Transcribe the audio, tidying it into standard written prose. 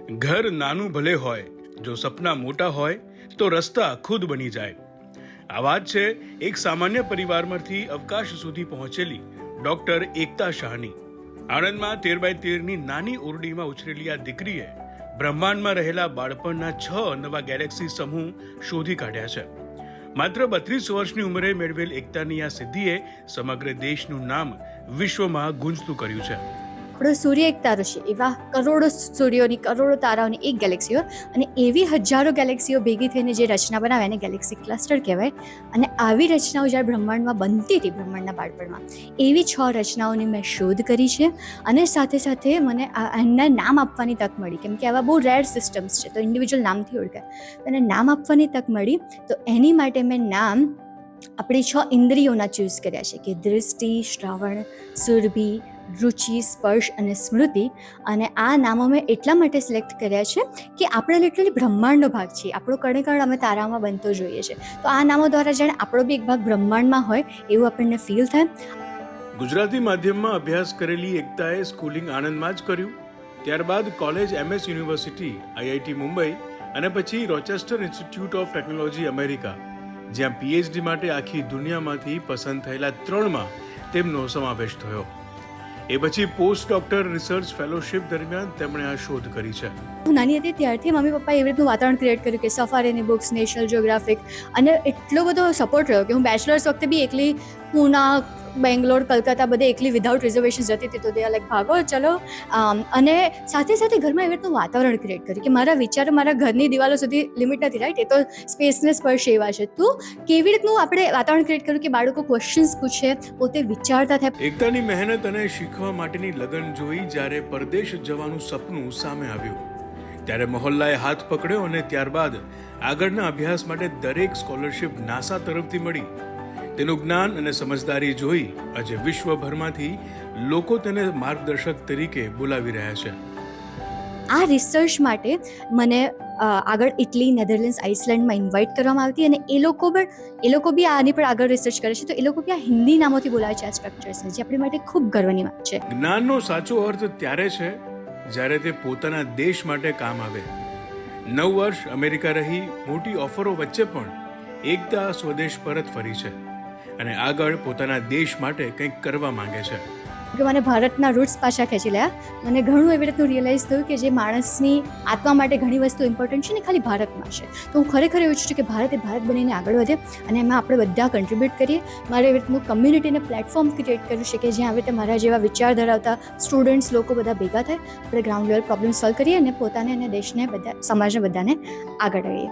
ઘર નાનું ભલે હોય, જો સપના મોટા હોય તો રસ્તા ખુદ બની જાય. આ વાત છે એક સામાન્ય પરિવારમાંથી અવકાશ સુધી પહોંચેલી ડોક્ટર એકતા શાહની. આણંદમાં 13x13ની નાની ઓરડીમાં ઉછરેલી આ દીકરીએ બ્રહ્માંડમાં રહેલા બાળપણના 6 નવા ગેલેક્સી સમૂહ શોધી કાઢ્યા છે. માત્ર 32 વર્ષની ઉંમરે મેળવેલ એકતાની આ સિદ્ધિએ સમગ્ર દેશનું નામ વિશ્વમાં ગુંજતું કર્યું છે. આપણો સૂર્ય એક તારો છે, એવા કરોડો સૂર્યોની, કરોડો તારાઓની એક ગેલેક્સીઓ, અને એવી હજારો ગેલેક્સીઓ ભેગી થઈને જે રચના બનાવે એને ગેલેક્સી ક્લસ્ટર કહેવાય. અને આવી રચનાઓ જ્યારે બ્રહ્માંડમાં બનતી હતી, બ્રહ્માંડના બાળપણમાં, એવી 6 રચનાઓની મેં શોધ કરી છે. અને સાથે સાથે મને એમના નામ આપવાની તક મળી, કેમ કે આવા બહુ રેર સિસ્ટમ્સ છે, તો ઇન્ડિવિજ્યુઅલ નામથી ઓળખાય. એને નામ આપવાની તક મળી, તો એની માટે મેં નામ આપણી 6 ઇન્દ્રિયોના ચૂઝ કર્યા છે, કે દૃષ્ટિ, શ્રવણ, સુરભી, રુચિ, સ્પર્શ અને સ્મૃતિ. અને આ નામો મેં એટલા માટે સિલેક્ટ કર્યા છે કે આપણે લિટરલી બ્રહ્માંડનો ભાગ છીએ. આપણો કણે અમે તારામાં બનતો જોઈએ છે, તો આ નામો દ્વારા જાણે આપણો બી એક ભાગ બ્રહ્માંડમાં હોય એવું આપણને ફીલ થાય. ગુજરાતી માધ્યમમાં અભ્યાસ કરેલી એકતાએ સ્કૂલિંગ આણંદમાં જ કર્યું. ત્યારબાદ college MS university, IIT Mumbai અને પછી રોચેસ્ટર ઇન્સ્ટિટ્યૂટ ઓફ ટેકનોલોજી અમેરિકા, જ્યાં PhD માટે આખી દુનિયામાંથી પસંદ થયેલા 3માં તેમનો સમાવેશ થયો. એ પછી પોસ્ટ ડોક્ટર રિસર્ચ ફેલોશિપ દરમિયાન તેમણે આ શોધ કરી છે. હું નાની હતી ત્યારથી મમ્મી પપ્પાએ એવી રીતનું વાતાવરણ ક્રિએટ કર્યું કે સફારીની બુક્સ, નેશનલ જિયોગ્રાફિક, અને એટલો બધો સપોર્ટ રહ્યો કે હું બેચલર્સ વખતે બી એકલી પૂના, બેંગ્લોર, કલકત્તા બધે એકલી વિધાઉટ રિઝર્વેશન જતી હતી. તો દે લાઈક ભાગો ચલો. અને સાથે સાથે ઘરમાં એવી રીતનું વાતાવરણ ક્રિએટ કર્યું કે મારા વિચારો મારા ઘરની દિવાલો સુધી લિમિટ નથી, રાઈટ? એ તો સ્પેસને સ્પર્શ એવા છે. તો કેવી રીતનું આપણે વાતાવરણ ક્રિએટ કર્યું કે બાળકો ક્વેશ્ચન્સ પૂછે, પોતે વિચારતા થાય. એકતાની મહેનત અને શીખવા માટેની લગન જોઈ જ્યારે પરદેશ જવાનું સપનું સામે આવ્યું, ત્યારે મહોલ્લાએ હાથ પકડ્યો અને ત્યારબાદ આગળના અભ્યાસ માટે દરેક સ્કોલરશિપ નાસા તરફથી મળી. તેનું જ્ઞાન અને સમજદારી જોઈ આજે વિશ્વભરમાંથી લોકો તેને માર્ગદર્શક તરીકે બોલાવી રહ્યા છે. આ રિસર્ચ માટે મને આગળ ઇટલી, નેધરલેન્ડ્સ, આઇસલેન્ડમાં ઇન્વાઇટ કરવામાં આવતી, અને એ લોકો બી આની પર આગળ રિસર્ચ કરે છે. તો એ લોકો બી આ હિન્દી નામોથી બોલાવે છે આ સ્ટ્રક્ચર્સને, જે આપણી માટે ખૂબ ગર્વની વાત છે. જ્ઞાનનો સાચો અર્થ ત્યારે છે જ્યારે તે પોતાના દેશ માટે કામ આવે. 9 વર્ષ અમેરિકા રહી મોટી ઓફરો વચ્ચે પણ એકતા સ્વદેશ પરત ફરી છે અને આગળ પોતાના દેશ માટે કંઈક કરવા માંગે છે. કે મને ભારતના રૂટ્સ પાછા ખેંચી લ્યા. મને ઘણું એવી રીતનું રિયલાઇઝ થયું કે જે માણસની આત્મા માટે ઘણી વસ્તુ ઇમ્પોર્ટન્ટ છે ને ખાલી ભારતમાં છે. તો હું ખરેખર એવું ઈચ્છું છું કે ભારત બનીને આગળ વધે અને એમાં આપણે બધા કન્ટ્રીબ્યુટ કરીએ. મારે એવી રીતનું કમ્યુનિટીને પ્લેટફોર્મ ક્રિએટ કર્યું છે કે જ્યાં આવી રીતે મારા જેવા વિચાર ધરાવતા સ્ટુડન્ટ્સ, લોકો બધા ભેગા થાય, આપણે ગ્રાઉન્ડ લેવલ પ્રોબ્લેમ સોલ્વ કરીએ અને પોતાને અને દેશને, બધા સમાજને બધાને આગળ આવીએ.